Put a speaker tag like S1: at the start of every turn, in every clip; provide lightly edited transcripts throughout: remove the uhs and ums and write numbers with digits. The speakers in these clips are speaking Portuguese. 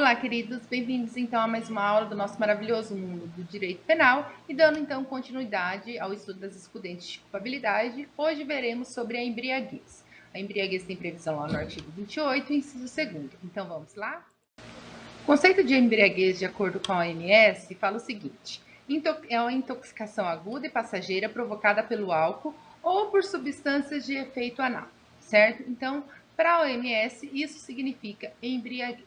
S1: Olá, queridos, bem-vindos então a mais uma aula do nosso maravilhoso mundo do direito penal e dando então continuidade ao estudo das excludentes de culpabilidade, hoje veremos sobre a embriaguez. A embriaguez tem previsão lá no artigo 28, inciso 2º. Então vamos lá? O conceito de embriaguez, de acordo com a OMS, fala o seguinte: é uma intoxicação aguda e passageira provocada pelo álcool ou por substâncias de efeito análogo, certo? Então, para a OMS, isso significa embriaguez.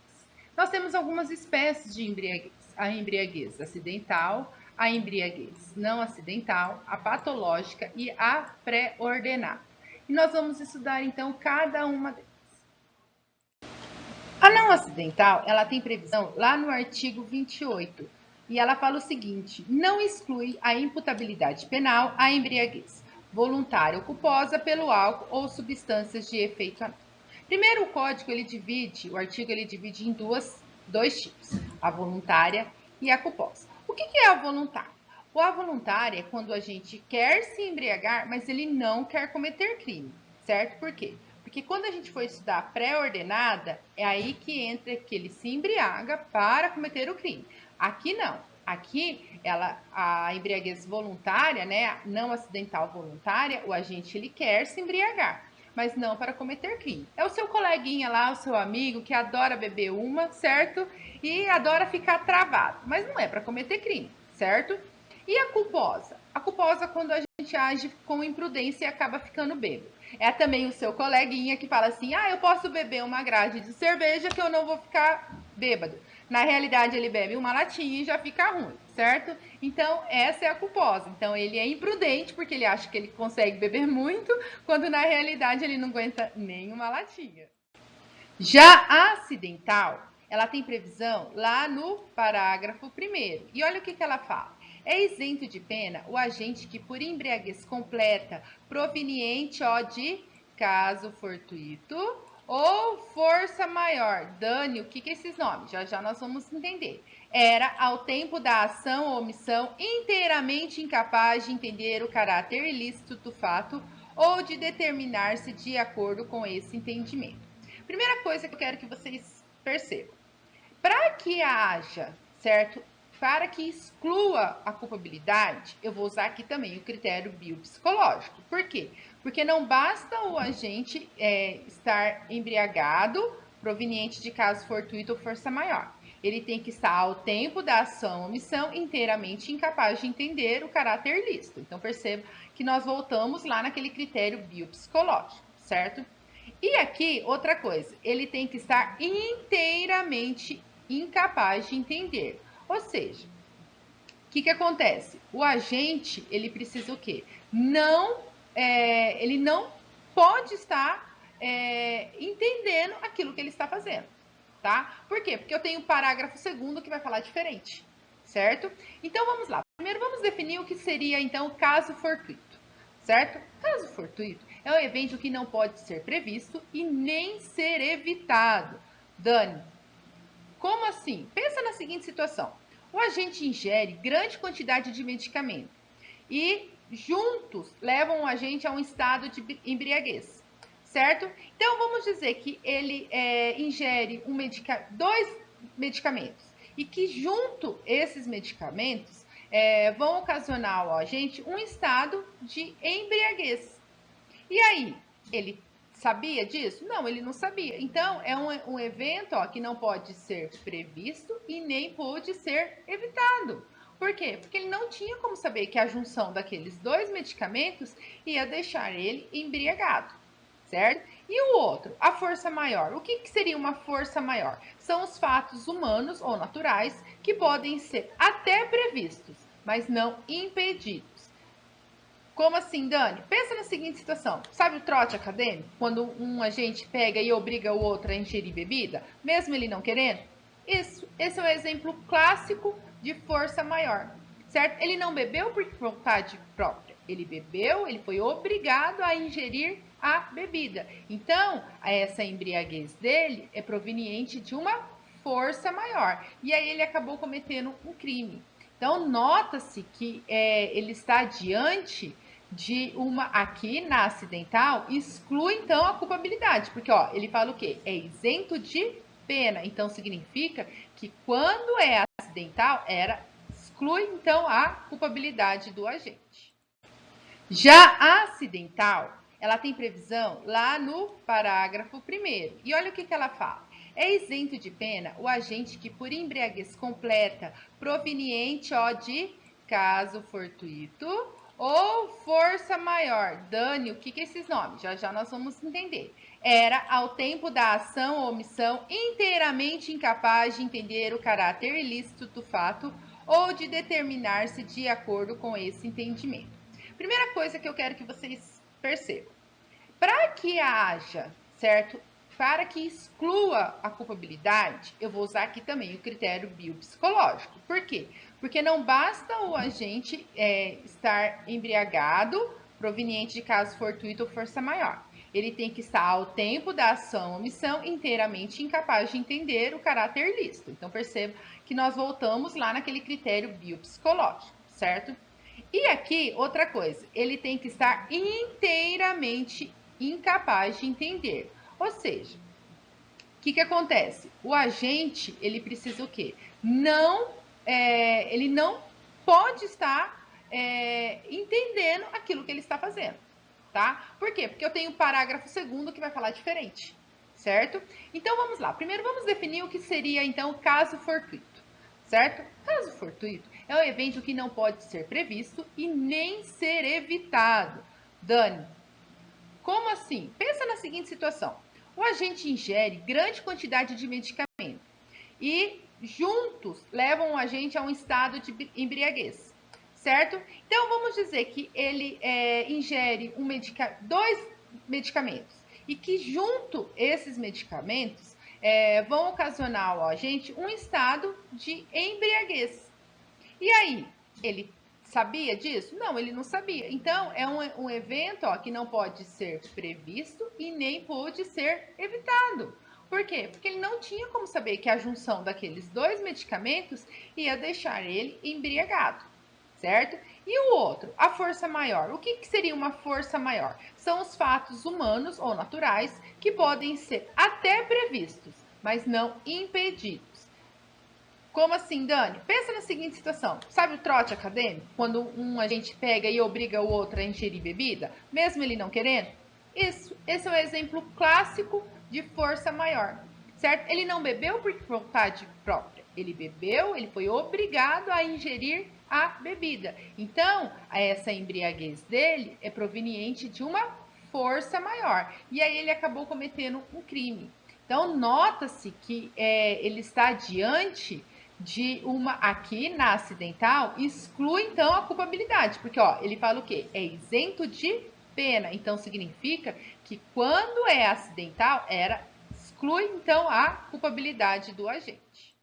S1: Nós temos algumas espécies de embriaguez: a embriaguez acidental, a embriaguez não acidental, a patológica e a pré-ordenada. E nós vamos estudar então cada uma delas. A não acidental, ela tem previsão lá no artigo 28, e ela fala o seguinte: não exclui a imputabilidade penal à embriaguez voluntária ou culposa pelo álcool ou substâncias de efeito análogo. Primeiro, o artigo divide em dois tipos: a voluntária e a culposa. O que é a voluntária? A voluntária é quando a gente quer se embriagar, mas ele não quer cometer crime, certo? Por quê? Porque quando a gente for estudar pré-ordenada, é aí que entra que ele se embriaga para cometer o crime. Aqui não. Aqui, a embriaguez voluntária, né, não acidental voluntária, o agente ele quer se embriagar, mas não para cometer crime. É o seu coleguinha lá, o seu amigo, que adora beber uma, certo? E adora ficar travado, mas não é para cometer crime, certo? E a culposa? A culposa, quando a gente age com imprudência e acaba ficando bêbado. É também o seu coleguinha que fala assim: eu posso beber uma grade de cerveja que eu não vou ficar bêbado. Na realidade, ele bebe uma latinha e já fica ruim, certo? Então, essa é a culposa. Então, ele é imprudente porque ele acha que ele consegue beber muito, quando na realidade ele não aguenta nem uma latinha. Já a acidental, ela tem previsão lá no parágrafo 1º. E olha o que ela fala: é isento de pena o agente que, por embriaguez completa, proveniente de caso fortuito ou força maior. Dane, o que é esses nomes? Já nós vamos entender. Era, ao tempo da ação ou omissão, inteiramente incapaz de entender o caráter ilícito do fato ou de determinar-se de acordo com esse entendimento. Primeira coisa que eu quero que vocês percebam: para que haja, certo? Para que exclua a culpabilidade, eu vou usar aqui também o critério biopsicológico. Por quê? Porque não basta o agente estar embriagado, proveniente de caso fortuito ou força maior. Ele tem que estar, ao tempo da ação ou omissão, inteiramente incapaz de entender o caráter ilícito. Então, perceba que nós voltamos lá naquele critério biopsicológico, certo? E aqui, outra coisa, ele tem que estar inteiramente incapaz de entender. Ou seja, o que acontece? O agente, ele precisa o quê? Ele não pode estar entendendo aquilo que ele está fazendo, tá? Por quê? Porque eu tenho o parágrafo 2º que vai falar diferente, certo? Então, vamos lá. Primeiro, vamos definir o que seria, então, o caso fortuito, certo? Caso fortuito é um evento que não pode ser previsto e nem ser evitado. Dani, como assim? Pensa na seguinte situação: o agente ingere grande quantidade de medicamento e juntos levam o agente a um estado de embriaguez, certo? Então, vamos dizer que ele ingere dois medicamentos e que junto esses medicamentos vão ocasionar ao agente um estado de embriaguez. E aí, ele sabia disso? Não, ele não sabia. Então, é um evento que não pode ser previsto e nem pode ser evitado. Por quê? Porque ele não tinha como saber que a junção daqueles dois medicamentos ia deixar ele embriagado, certo? E o outro, a força maior. O que seria uma força maior? São os fatos humanos ou naturais que podem ser até previstos, mas não impedidos. Como assim, Dani? Pensa na seguinte situação: sabe o trote acadêmico? Quando um agente pega e obriga o outro a ingerir bebida, mesmo ele não querendo? Esse é um exemplo clássico de força maior, certo? Ele não bebeu por vontade própria. Ele bebeu, ele foi obrigado a ingerir a bebida. Então, essa embriaguez dele é proveniente de uma força maior. E aí ele acabou cometendo um crime. Então, nota-se que ele está diante de uma, aqui na acidental, exclui então a culpabilidade, porque ele fala o quê? É isento de pena. Então, significa que quando é acidental, exclui, então, a culpabilidade do agente. Já a acidental, ela tem previsão lá no parágrafo 1º. E olha o que ela fala. É isento de pena o agente que, por embriaguez completa, proveniente de caso fortuito ou força maior. Dane, o que é esses nomes? Já já nós vamos entender. Era, ao tempo da ação ou omissão, inteiramente incapaz de entender o caráter ilícito do fato ou de determinar-se de acordo com esse entendimento. Primeira coisa que eu quero que vocês percebam. Para que haja, certo? Para que exclua a culpabilidade, eu vou usar aqui também o critério biopsicológico. Por quê? Porque não basta o agente estar embriagado, proveniente de caso fortuito ou força maior. Ele tem que estar, ao tempo da ação ou omissão, inteiramente incapaz de entender o caráter ilícito. Então, perceba que nós voltamos lá naquele critério biopsicológico, certo? E aqui, outra coisa, ele tem que estar inteiramente incapaz de entender. Ou seja, o que acontece? O agente, ele precisa o quê? Ele não pode estar entendendo aquilo que ele está fazendo, tá? Por quê? Porque eu tenho o parágrafo 2º que vai falar diferente, certo? Então, vamos lá. Primeiro, vamos definir o que seria, então, caso fortuito, certo? Caso fortuito é um evento que não pode ser previsto e nem ser evitado. Dani, como assim? Pensa na seguinte situação. O agente ingere grande quantidade de medicamento e juntos levam o agente a um estado de embriaguez, certo? Então, vamos dizer que ele ingere dois medicamentos e que junto esses medicamentos vão ocasionar ao agente um estado de embriaguez. E aí, ele sabia disso? Não, ele não sabia. Então, é um evento que não pode ser previsto e nem pode ser evitado. Por quê? Porque ele não tinha como saber que a junção daqueles dois medicamentos ia deixar ele embriagado, certo? E o outro, a força maior. O que seria uma força maior? São os fatos humanos ou naturais que podem ser até previstos, mas não impedidos. Como assim, Dani? Pensa na seguinte situação. Sabe o trote acadêmico? Quando um agente pega e obriga o outro a ingerir bebida, mesmo ele não querendo? Esse é um exemplo clássico de força maior, certo? Ele não bebeu por vontade própria. Ele bebeu, ele foi obrigado a ingerir a bebida. Então, essa embriaguez dele é proveniente de uma força maior. E aí ele acabou cometendo um crime. Então, nota-se que ele está diante de uma, aqui na acidental, exclui então a culpabilidade, porque ele fala o quê? É isento de pena, então significa que quando é acidental, exclui então a culpabilidade do agente.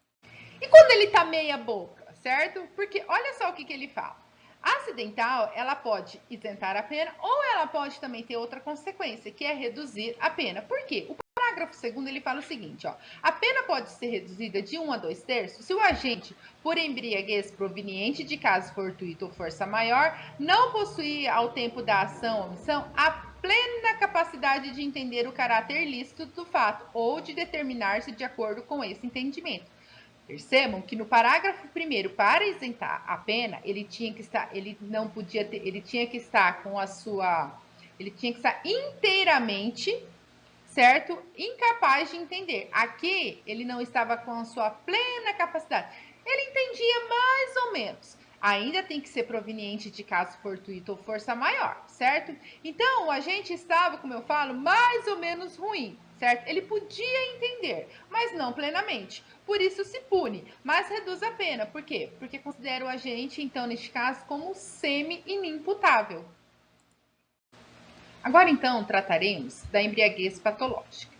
S1: E quando ele tá meia boca, certo? Porque olha só o que ele fala. A acidental, ela pode isentar a pena ou ela pode também ter outra consequência, que é reduzir a pena. Por quê? O parágrafo 2º ele fala o seguinte, a pena pode ser reduzida de 1 a 2/3 se o agente, por embriaguez proveniente de caso fortuito ou força maior, não possuir ao tempo da ação ou omissão a plena capacidade de entender o caráter ilícito do fato ou de determinar-se de acordo com esse entendimento. Percebam que no parágrafo 1º, para isentar a pena, ele tinha que estar inteiramente, certo? Incapaz de entender. Aqui, ele não estava com a sua plena capacidade. Ele entendia mais ou menos. Ainda tem que ser proveniente de caso fortuito ou força maior, certo? Então, o agente estava, como eu falo, mais ou menos ruim, certo? Ele podia entender, mas não plenamente. Por isso se pune, mas reduz a pena. Por quê? Porque considera o agente, então, neste caso, como semi-inimputável. Agora, então, trataremos da embriaguez patológica.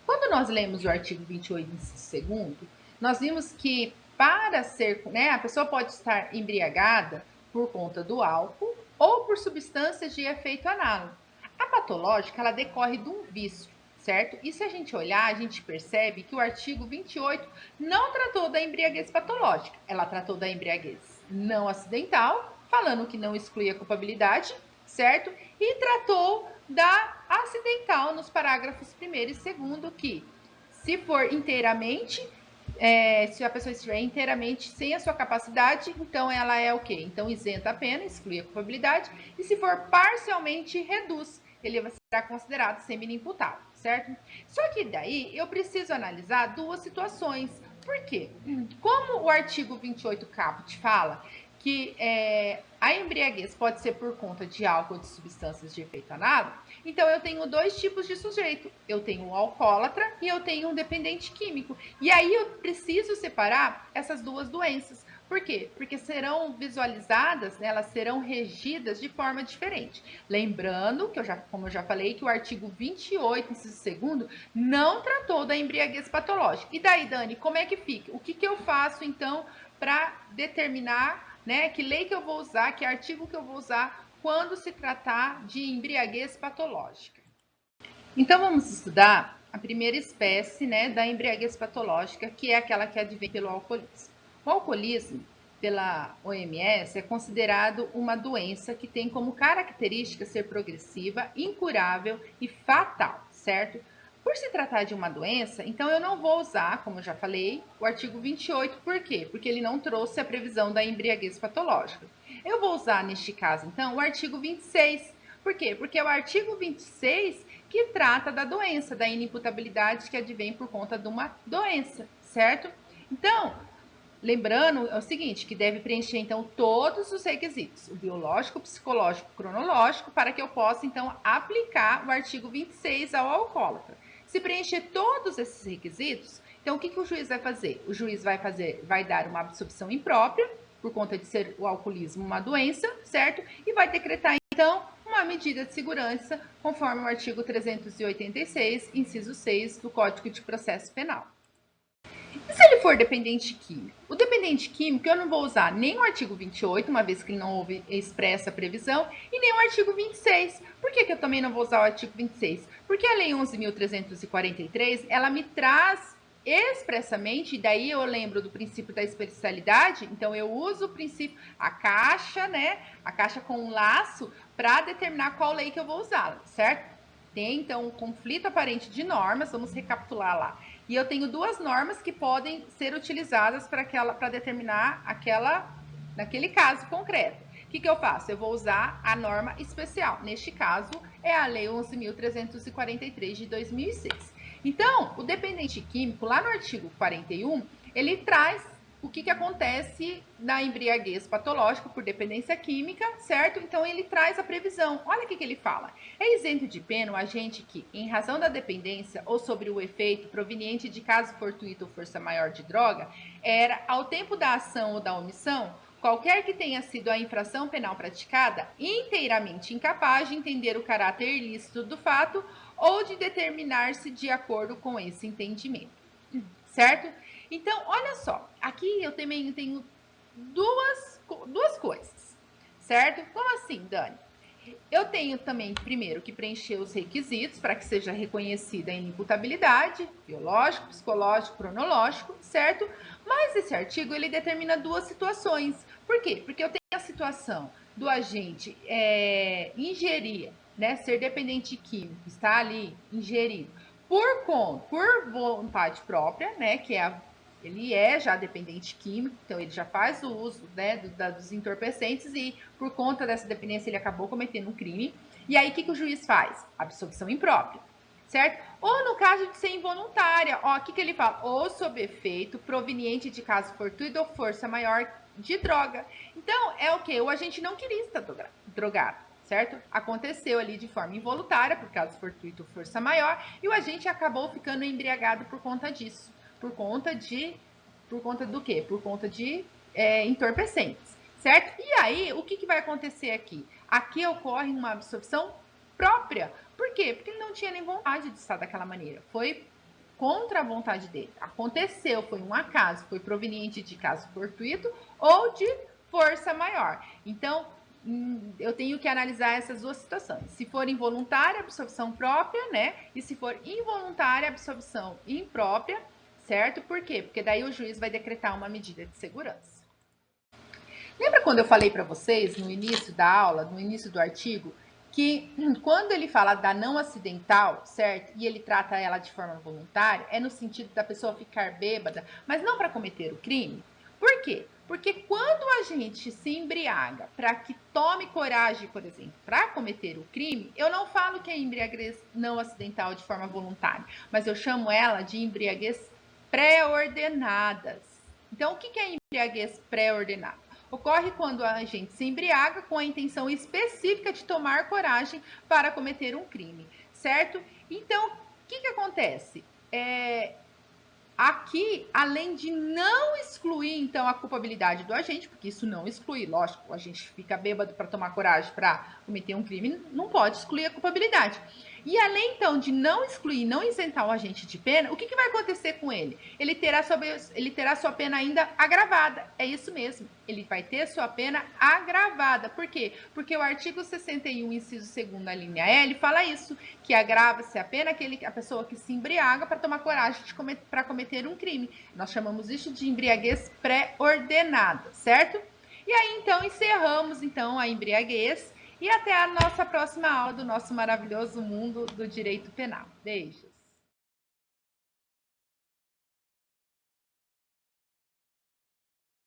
S1: Quando nós lemos o artigo 28, inciso 2º, nós vimos que para ser, a pessoa pode estar embriagada por conta do álcool ou por substâncias de efeito análogo. A patológica, ela decorre de um vício, certo? E se a gente olhar, a gente percebe que o artigo 28 não tratou da embriaguez patológica, ela tratou da embriaguez não acidental, falando que não exclui a culpabilidade, certo? E tratou da acidental nos parágrafos 1º e 2º, que Se for inteiramente, se a pessoa estiver inteiramente sem a sua capacidade, então ela é o quê? Então isenta a pena, exclui a culpabilidade, e se for parcialmente, reduz, ele será considerado semi-inimputável, certo? Só que daí eu preciso analisar duas situações. Por quê? Como o artigo 28 caput fala que a embriaguez pode ser por conta de álcool ou de substâncias de efeito análogo, então eu tenho dois tipos de sujeito. Eu tenho um alcoólatra e eu tenho um dependente químico. E aí eu preciso separar essas duas doenças. Por quê? Porque serão visualizadas, né, elas serão regidas de forma diferente. Lembrando que como eu já falei, que o artigo 28, inciso 2º, não tratou da embriaguez patológica. E daí, Dani, como é que fica? O que eu faço então para determinar, né, que lei que eu vou usar, que artigo que eu vou usar quando se tratar de embriaguez patológica? Então vamos estudar a primeira espécie, né, da embriaguez patológica, que é aquela que advém pelo alcoolismo. O alcoolismo, pela OMS, é considerado uma doença que tem como característica ser progressiva, incurável e fatal, certo? Por se tratar de uma doença, então eu não vou usar, como eu já falei, o artigo 28, por quê? Porque ele não trouxe a previsão da embriaguez patológica. Eu vou usar, neste caso, então, o artigo 26. Por quê? Porque é o artigo 26 que trata da doença, da inimputabilidade que advém por conta de uma doença, certo? Então, lembrando é o seguinte, que deve preencher, então, todos os requisitos, o biológico, o psicológico, o cronológico, para que eu possa, então, aplicar o artigo 26 ao alcoólatra. Se preencher todos esses requisitos, então, o que o juiz vai fazer? O juiz vai dar uma absolvição imprópria, por conta de ser o alcoolismo uma doença, certo? E vai decretar, então, uma medida de segurança, conforme o artigo 386, inciso 6 do Código de Processo Penal. E se ele for dependente químico? O dependente químico eu não vou usar nem o artigo 28, uma vez que não houve expressa previsão, e nem o artigo 26. Por que eu também não vou usar o artigo 26? Porque a Lei 11.343, ela me traz expressamente, e daí eu lembro do princípio da especialidade, então eu uso o princípio, a caixa, né? A caixa com um laço para determinar qual lei que eu vou usar, certo? Tem, então, um conflito aparente de normas, vamos recapitular lá. E eu tenho duas normas que podem ser utilizadas para determinar naquele caso concreto. O que eu faço? Eu vou usar a norma especial. Neste caso, é a Lei 11.343 de 2006. Então, o dependente químico, lá no artigo 41, ele traz o que acontece na embriaguez patológica por dependência química, certo? Então, ele traz a previsão. Olha o que ele fala. É isento de pena o agente que, em razão da dependência ou sobre o efeito proveniente de caso fortuito ou força maior de droga, era, ao tempo da ação ou da omissão, qualquer que tenha sido a infração penal praticada, inteiramente incapaz de entender o caráter ilícito do fato ou de determinar-se de acordo com esse entendimento. Certo? Então, olha só, aqui eu também tenho duas coisas, certo? Como assim, Dani? Eu tenho também, primeiro, que preencher os requisitos para que seja reconhecida a inimputabilidade, biológico, psicológico, cronológico, certo? Mas esse artigo, ele determina duas situações. Por quê? Porque eu tenho a situação do agente ingerir, né, ser dependente químico, estar ali ingerido, por vontade própria, né, ele é já dependente químico, então ele já faz o uso, né, dos entorpecentes e por conta dessa dependência ele acabou cometendo um crime. E aí o que o juiz faz? Absolvição imprópria, certo? Ou no caso de ser involuntária, ó, o que ele fala? Ou sob efeito proveniente de caso fortuito ou força maior de droga. Então é o que? O agente não queria estar drogado, certo? Aconteceu ali de forma involuntária, por caso fortuito ou força maior, e o agente acabou ficando embriagado por conta disso. Por conta do quê? Por conta de entorpecentes, certo? E aí, o que vai acontecer aqui? Aqui ocorre uma absorção própria. Por quê? Porque ele não tinha nem vontade de estar daquela maneira. Foi contra a vontade dele. Aconteceu, foi um acaso, foi proveniente de caso fortuito ou de força maior. Então, eu tenho que analisar essas duas situações. Se for involuntária, absorção própria, né? E se for involuntária, absorção imprópria, certo? Por quê? Porque daí o juiz vai decretar uma medida de segurança. Lembra quando eu falei para vocês no início da aula, no início do artigo, que quando ele fala da não acidental, certo? E ele trata ela de forma voluntária, é no sentido da pessoa ficar bêbada, mas não para cometer o crime. Por quê? Porque quando a gente se embriaga para que tome coragem, por exemplo, para cometer o crime, eu não falo que é embriaguez não acidental de forma voluntária, mas eu chamo ela de embriaguez pré-ordenadas. Então, o que é embriaguez pré-ordenada? Ocorre quando a gente se embriaga com a intenção específica de tomar coragem para cometer um crime, certo? Então, o que acontece? Aqui, além de não excluir, então, a culpabilidade do agente, porque isso não exclui, lógico, a gente fica bêbado para tomar coragem para cometer um crime, não pode excluir a culpabilidade. E além, então, de não excluir, não isentar o agente de pena, o que vai acontecer com ele? Ele terá sua pena ainda agravada. É isso mesmo. Ele vai ter sua pena agravada. Por quê? Porque o artigo 61, inciso 2º, a linha L, fala isso, que agrava-se a pena a pessoa que se embriaga para tomar coragem para cometer um crime. Nós chamamos isso de embriaguez pré-ordenada, certo? E aí, então, encerramos então a embriaguez e até a nossa próxima aula do nosso maravilhoso mundo do direito penal. Beijo!